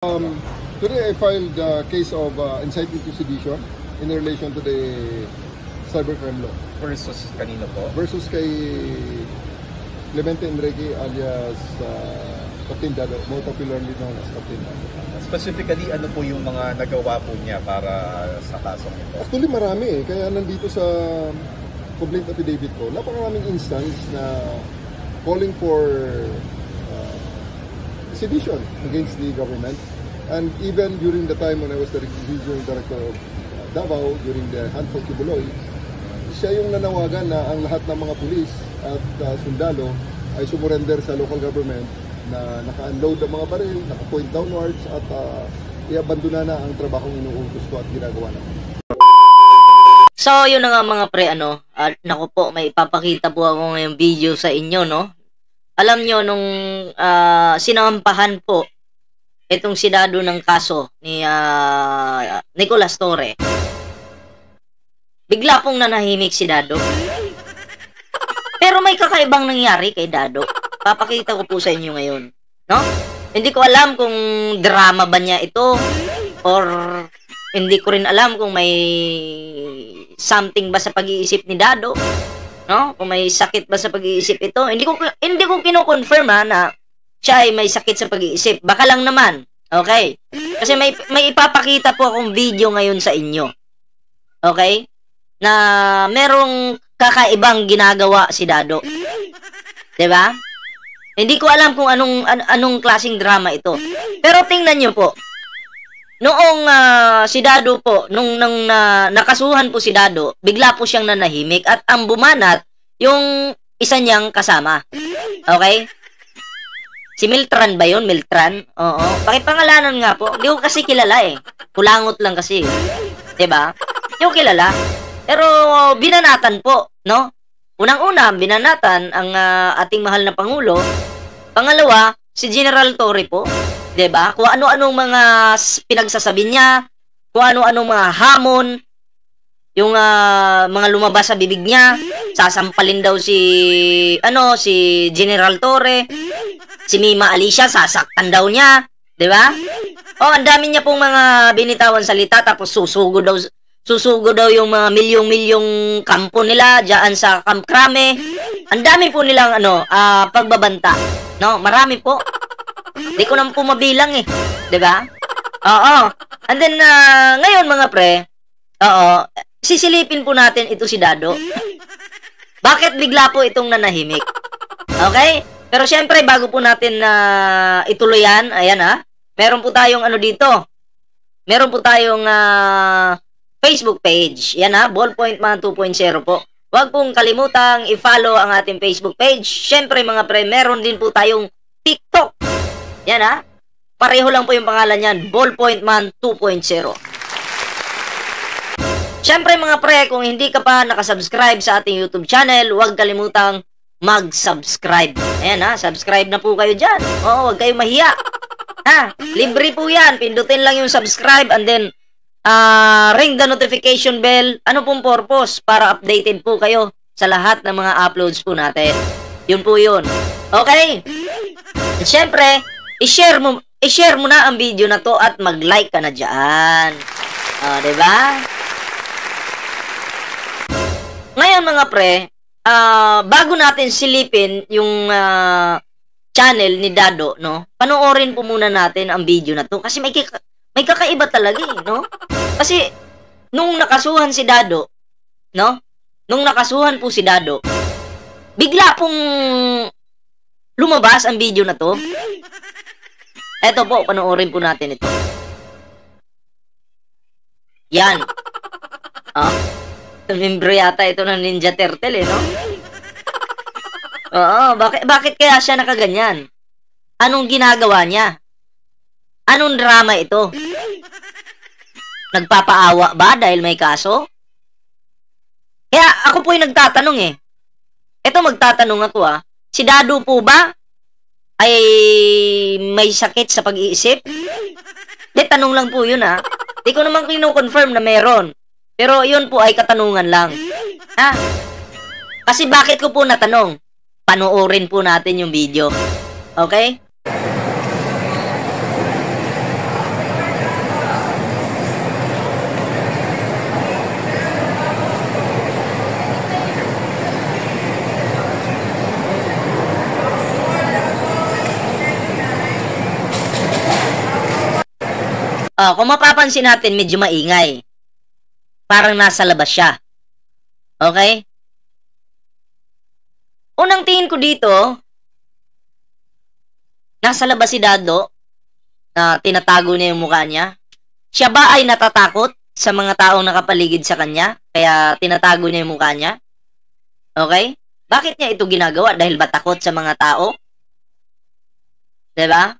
Today I filed a case of inciting to sedition in relation to the cybercrime law. Versus kanino po? Versus kay Clemente Enrique alias Captain Dado, more popularly known as Captain Dado. Specifically, ano po yung mga nagawa po niya para sa kasong ito? Actually marami kaya nandito sa complaint affidavit ko, napakaraming instance na calling for sedition against the government. And even during the time when I was the regional director of Davao, during the Handful Kibuloy, siya yung nanawagan na ang lahat ng mga pulis at sundalo ay sumurrender sa local government na naka-unload ang mga baril, naka-point downwards at i-abandona na ang trabahong inuutos ko at ginagawa namin. So, yun na nga mga pre, naku po, may ipapakita po ako ngayong video sa inyo, no? Alam nyo, nung sinampahan po itong sinado ng kaso ni Nicolas Torre, bigla pong nanahimik si Dado. Pero may kakaibang nangyari kay Dado. Papakita ko po sa inyo ngayon, no? Hindi ko alam kung drama ba niya ito or hindi ko rin alam kung may something ba sa pag-iisip ni Dado, no? Kung may sakit ba sa pag-iisip ito. Hindi ko kino-confirm na siya ay may sakit sa pag-iisip. Baka lang naman. Okay? Kasi may ipapakita po akong video ngayon sa inyo. Okay? Na merong kakaibang ginagawa si Dado. 'Di ba? Hindi ko alam kung anong klaseng drama ito. Pero tingnan niyo po. Noong si Dado po, nung nakasuhan po si Dado, bigla po siyang nanahimik at ang bumanat yung isa niyang kasama. Okay? Si Miltran ba yun? Miltran? Oo. Pakipangalanan nga po. Hindi ko kasi kilala eh. Kulangot lang kasi. Diba? Hindi ko kilala. Pero binanatan po, no? Unang-una, binanatan ang ating mahal na Pangulo. Pangalawa, si General Torre po. Diba? Kung ano-anong mga pinagsasabi niya, kung ano-anong mga hamon, yung mga lumabas sa bibig niya, sasampalin daw si General Torre, si Mima Alicia, sasaktan daw niya, 'di ba? Oh, ang dami niya pong mga binitawan salita tapos susugo daw yung mga milyong-milyong kampo nila diyan sa Camp Crame. Ang dami po nilang pagbabanta, no? Marami po. Hindi ko naman po mabilang eh, 'di ba? Oo. And then ngayon mga pre, sisilipin po natin ito si Dado. Bakit bigla po itong nanahimik? Okay? Pero syempre, bago po natin ituloy yan, ayan meron po tayong dito. Meron po tayong Facebook page. Yan Ballpoint Man 2.0 po. Huwag pong kalimutang i-follow ang ating Facebook page. Syempre mga pre, meron din po tayong TikTok. Yan pareho lang po yung pangalan yan, Ballpoint Man 2.0. Syempre mga pre, kung hindi ka pa nakasubscribe sa ating YouTube channel, huwag kalimutang mag-subscribe. Ayan subscribe na po kayo dyan. Oo, huwag kayong mahiya. Libre po yan. Pindutin lang yung subscribe and then ring the notification bell. Ano pong purpose? Para updated po kayo sa lahat ng mga uploads po natin. Yun po yun. Okay? At syempre, i-share mo na ang video na to at mag-like ka na dyan. Diba? Ngayon mga pre, bago natin silipin yung channel ni Dado, no? Panoorin po muna natin ang video na to kasi may kakaiba talaga no? Kasi nung nakasuhan si Dado, no? Nung nakasuhan po si Dado, bigla pong lumabas ang video na to. Eto po, panoorin po natin ito. Yan. Membro yata ito ng Ninja Turtle no? Oo, bakit kaya siya nakaganyan? Anong ginagawa niya? Anong drama ito? Nagpapaawa ba dahil may kaso? Kaya ako po yung nagtatanong eh. Ito magtatanong ako si Dado po ba ay may sakit sa pag-iisip? Tanong lang po yun Di ko naman kino-confirm na meron. Pero yun po ay katanungan lang. Kasi bakit ko po natanong? Panoorin po natin yung video. Okay? Kung mapapansin natin, medyo maingay. Parang nasa labas siya. Okay? Unang tingin ko dito, nasa labas si Dado, na tinatago niya yung mukha niya. Siya ba ay natatakot sa mga taong nakapaligid sa kanya? Kaya tinatago niya yung mukha niya? Okay? Bakit niya ito ginagawa? Dahil ba takot sa mga tao? Diba?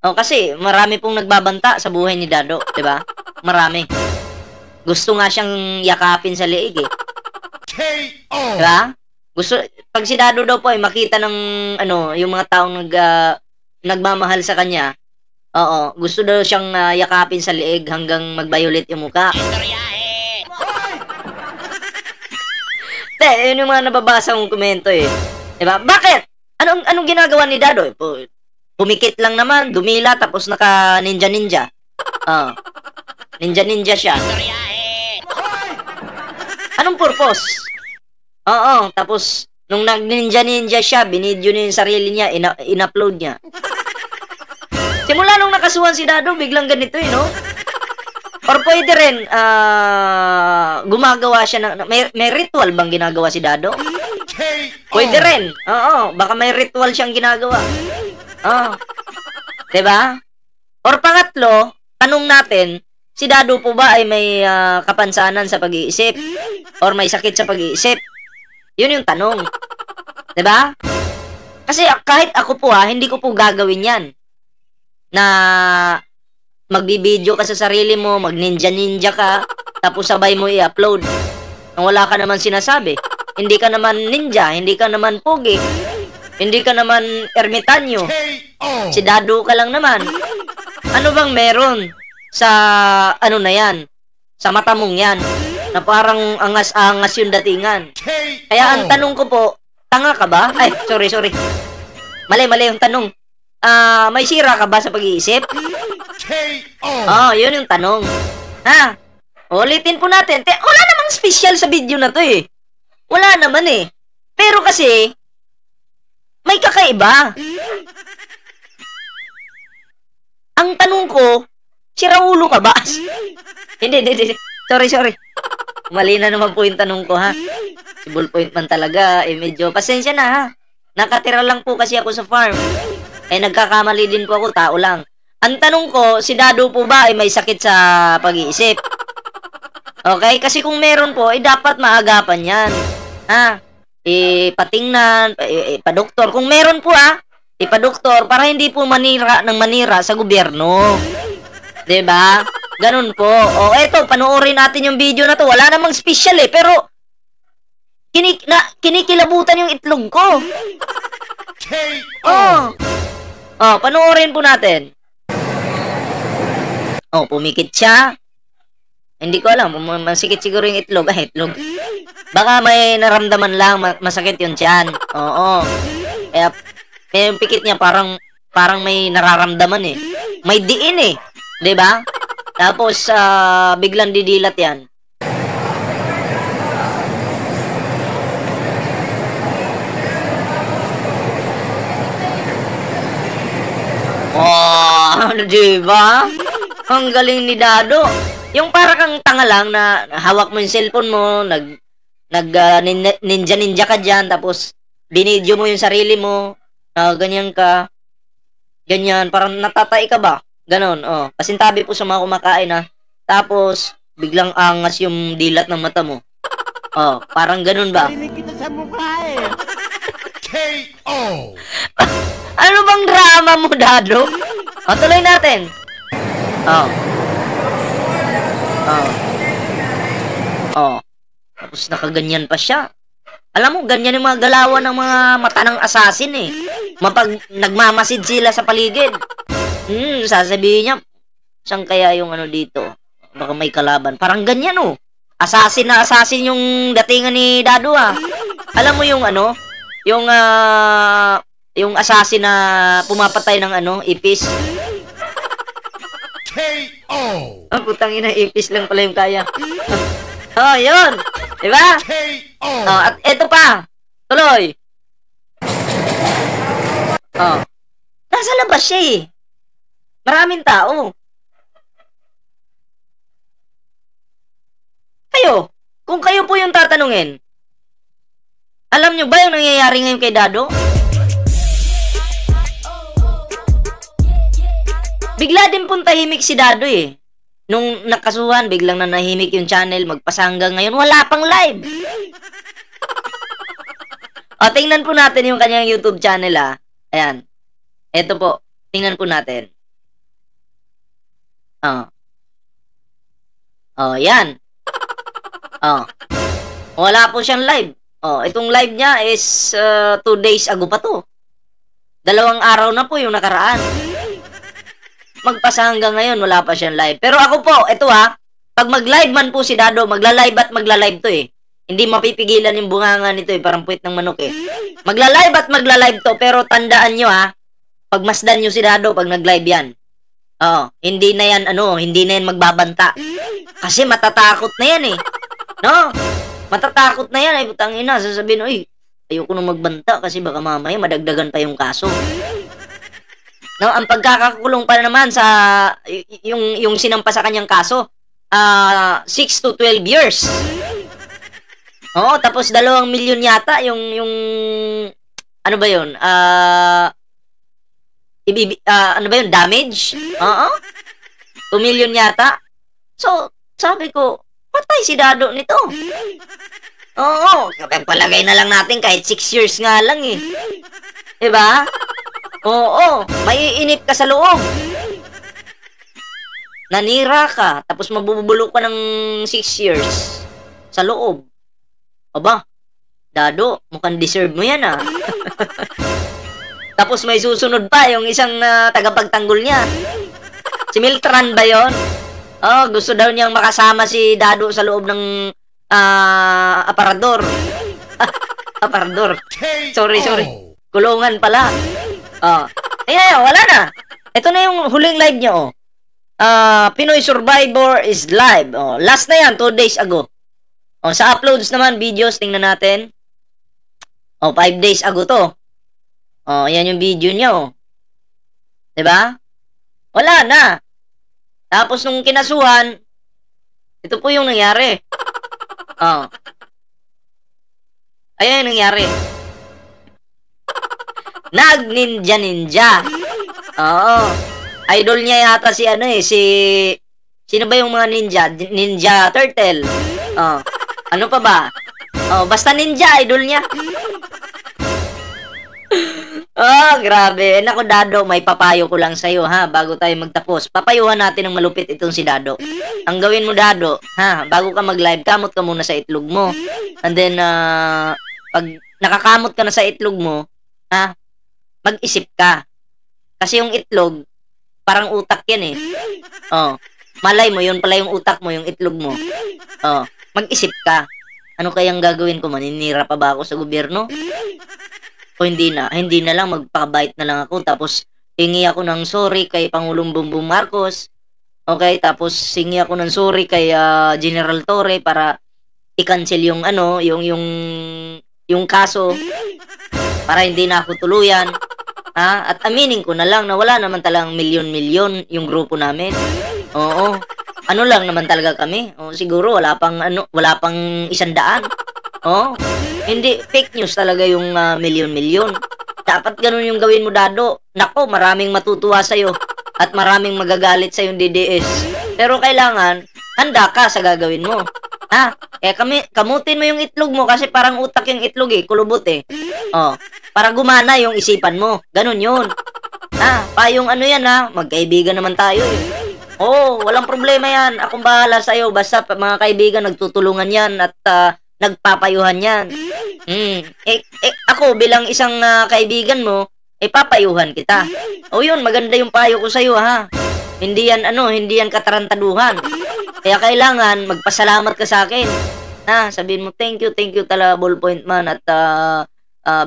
Kasi marami pong nagbabanta sa buhay ni Dado. Diba? Marami. Gusto nga siyang yakapin sa leeg eh. Diba? Gusto, pag si Dado daw po ay makita ng yung mga taong nagmamahal sa kanya, gusto daw siyang yakapin sa leeg hanggang mag-violet yung mukha. Yun yung mga nababasa kong komento eh. Diba? Bakit? Anong ginagawa ni Dado? Pumikit lang naman, dumila, tapos naka ninja. Ninja siya. Anong purpose? Tapos, nung nag-ninja siya, binidyo niya yung sarili niya, in-upload niya. Simula nung nakasuhan si Dado, biglang ganito no? Or pwede rin, gumagawa siya ng, may ritual bang ginagawa si Dado? Pwede rin. Baka may ritual siyang ginagawa. Diba? Or pangatlo, tanong natin, si Dado po ba ay may kapansanan sa pag-iisip? Or may sakit sa pag-iisip? Yun yung tanong. Diba? Kasi kahit ako po hindi ko po gagawin yan. Na magbibideo ka sa sarili mo, mag-ninja ka, tapos sabay mo i-upload. Nang wala ka naman sinasabi. Hindi ka naman ninja, hindi ka naman pogi, hindi ka naman ermitanyo. Si Dado ka lang naman. Ano bang meron sa na yan? Sa mata mong yan? Na parang angas-angas yung datingan. Kaya ang tanong ko po, tanga ka ba? Ay, sorry. Mali yung tanong. May sira ka ba sa pag-iisip? Yun yung tanong. Ulitin po natin. Wala namang special sa video na to eh. Wala naman eh. Pero kasi, may kakaiba. Ang tanong ko, siraulo ka ba? Hindi. Sorry. Mali na naman po yung tanong ko Si Ballpoint man talaga, medyo pasensya na Nakatira lang po kasi ako sa farm. Nagkakamali din po ako, tao lang. Ang tanong ko, si Dado po ba ay may sakit sa pag-iisip? Okay? Kasi kung meron po, dapat maagapan yan. Patingnan, ipadoktor. Kung meron po ipadoktor para hindi po manira sa gobyerno. Diba? Ganun po. Eto, panoorin natin yung video na to. Wala namang special pero kinikilabutan yung itlog ko. Panoorin po natin. Pumikit siya. Hindi ko alam, masikit siguro yung itlog. Itlog. Baka may naramdaman lang, masakit yung tiyan. Kaya yung pikit niya parang may nararamdaman eh. May diin eh. Diba? Tapos, biglang didilat yan. Diba? Ang galing ni Dado. Yung para kang tanga lang na hawak mo yung cellphone mo, ninja ka dyan, tapos binidyo mo yung sarili mo, ganyan ka, ganyan, parang natatay ka ba? Ganon, Pasintabi po sa mga kumakain tapos biglang angas yung dilat ng mata mo. Parang ganon ba? Narinig kita sa mukha KO! Ano bang drama mo, Dado? Tuloy natin. Tapos nakaganyan pa siya. Alam mo, ganyan yung mga galawan ng mga mata ng assassin eh. Nagmamasid sila sa paligid. Sasabihin niya, saan kaya yung dito? Baka may kalaban. Parang ganyan Assassin na assassin yung datingan ni Dado Alam mo yung yung assassin na pumapatay ng ipis. KO! Putang ina, ipis lang pala yung kaya. Yun. Diba? KO! At eto pa. Tuloy. Nasa labas siya eh. Maraming tao. tatanungin. Alam nyo ba yung nangyayari ngayon kay Dado? Bigla din pong tahimik si Dado eh. Nung nakasuhan, biglang nanahimik yung channel, magpasa hanggang ngayon, wala pang live. O, tingnan po natin yung kanyang YouTube channel Ayan. Ito po. Tingnan po natin. Yan. Wala po siyang live. Itong live niya is 2 days ago pa to. 2 araw na po yung nakaraan. Magpasa hanggang ngayon, wala pa siyang live. Pero ako po, ito pag mag-live man po si Dado, magla-live at magla-live to eh. Hindi mapipigilan yung bunganga nito eh, parang puwit ng manok eh. Magla-live at magla-live to, pero tandaan nyo pagmasdan nyo si Dado pag nag-live yan. Hindi na yan, hindi na yan magbabanta. Kasi matatakot na yan eh. No? Matatakot na yan ay putang ina, sasabihin, ayoko nang magbanta kasi baka mamaya madagdagan pa yung kaso. No, ang pagkakakulong pa naman sa yung sinampa sa kanyang kaso, 6 to 12 years. Tapos 2 milyon yata yung ano ba 'yun? Ano ba 'yun? Damage? 2 milyon yata. So, sabi ko, patay si Dado nito. Palagay na lang natin kahit 6 years nga lang eh. 'Di ba? Maiinip ka sa loob. Nanira ka, tapos mabubulok ka ng 6 years sa loob. Aba, Dado, mukhang deserve mo yan Tapos may susunod pa, yung isang tagapagtanggol niya. Si Miltran ba yun? Gusto daw niyang makasama si Dado sa loob ng aparador. Aparador. Sorry. Kulungan pala. Wala na. Ito na yung huling live niya, Pinoy Survivor is live. Last na yan, 2 days ago. Sa uploads naman, videos, tingnan natin. 5 days ago to. Yan yung video niya, Diba? Wala na. Tapos nung kinasuhan, ito po yung nangyari. Ayan yung nangyari. Nag-ninja. Idol niya yata si sino ba yung mga ninja? Ninja Turtle. Ano pa ba? Basta ninja, idol niya. Grabe. Naku, Dado, may papayo ko lang sa'yo, bago tayo magtapos. Papayuhan natin ng malupit itong si Dado. Ang gawin mo, Dado, bago ka mag-live, kamot ka muna sa itlog mo. And then, pag nakakamot ka na sa itlog mo, mag-isip ka. Kasi yung itlog, parang utak yan eh. Malay mo, yun pala yung utak mo, yung itlog mo. Mag-isip ka. Ano kayang gagawin ko? Maninira pa ba ako sa gobyerno? O hindi na lang, magpakabait na lang ako. Tapos, hingi ako ng sorry kay Pangulong Bongbong Marcos. Okay, tapos hingi ako ng sorry kay General Torre para i-cancel yung yung kaso para hindi na ako tuluyan. At aminin ko na lang na wala naman talagang milyon-milyon yung grupo namin. Ano lang naman talaga kami. Siguro wala pang 100. Hindi fake news talaga yung milyon-milyon. Dapat ganun yung gawin mo, Dado. Nako, maraming matutuwa sa'yo at maraming magagalit sa yung DDS. Pero kailangan handa ka sa gagawin mo. Kamutin mo yung itlog mo kasi parang utak yung itlog kulubot para gumana yung isipan mo. Ganun yun. Yung yan magkaibigan naman tayo walang problema yan. Akong bahala sa'yo. Basta mga kaibigan, nagtutulungan yan at nagpapayuhan yan. Ako bilang isang kaibigan mo, papayuhan kita. Yun, maganda yung payo ko sa'yo Hindi yan katarantaduhan. Kaya kailangan magpasalamat ka sa akin. Sabihin mo, thank you talaga, Ballpoint Man, at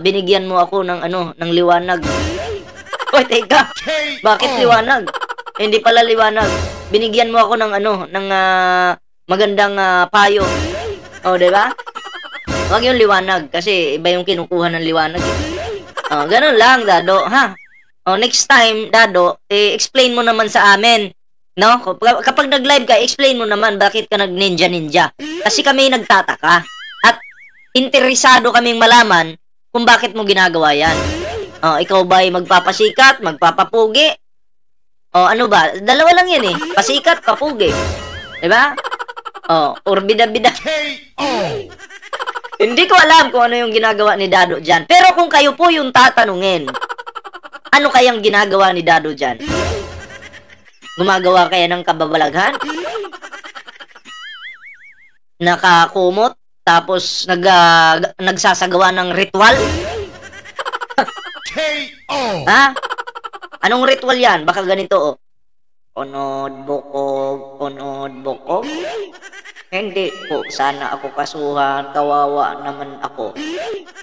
binigyan mo ako ng liwanag. Teka. Bakit liwanag? Hindi pala liwanag. Binigyan mo ako ng magandang payo. Diba? Wag yung liwanag kasi iba yung kinukuha ng liwanag. Ganun lang, Dado, next time, Dado, explain mo naman sa amin. No? Kapag nag-live ka, explain mo naman bakit ka nag-ninja. Kasi kami nagtataka. At interesado kaming malaman kung bakit mo ginagawa yan. Ikaw ba ay magpapasikat, magpapapugi? Ano ba? Dalawa lang yan eh. Pasikat, papugi. Diba? Or bida-bida. Hindi ko alam kung ano yung ginagawa ni Dado dyan. Pero kung kayo po yung tatanungin, ano kayang ginagawa ni Dado dyan? Gumagawa kaya ng kababalaghan? Nakakumot? Tapos nagsasagawa ng ritual? Ha? Anong ritual yan? Baka ganito, Unod bukog. Hindi po, sana ako kasuhan. Kawawa naman ako.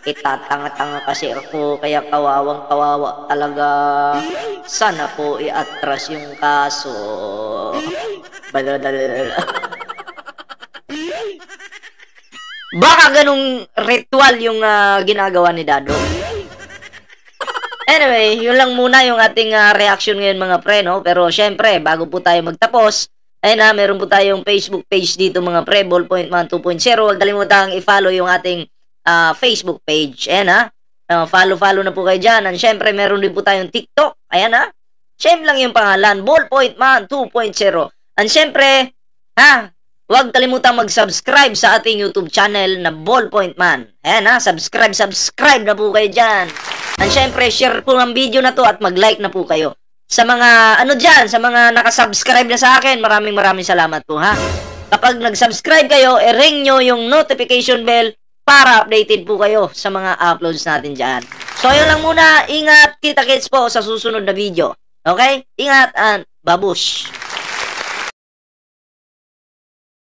Itatanga-tanga kasi ako, kaya kawawang-kawawa talaga. Sana po iatras yung kaso. Baka ganung ritual yung ginagawa ni Dado. Anyway, yun lang muna yung ating reaction ngayon mga pre, no? Pero syempre, bago po tayo magtapos, ayun na, meron po tayong Facebook page dito mga pre, Ballpoint Man 2.0. Huwag kalimutang i-follow yung ating Facebook page. Ayan ha. Follow na po kayo dyan. And syempre, meron din po tayong TikTok. Ayan ha. Same lang yung pangalan, Ballpoint Man 2.0. And syempre, huwag kalimutang mag-subscribe sa ating YouTube channel na Ballpoint Man. Ayan ha, subscribe na po kayo dyan. And syempre, share po ang video na to at mag-like na po kayo. Sa mga, sa mga nakasubscribe na sa akin, maraming salamat po ha. Kapag nag-subscribe kayo, ring nyo yung notification bell para updated po kayo sa mga uploads natin dyan. So, yun lang muna. Ingat, kita-kits po sa susunod na video. Okay? Ingat and babush!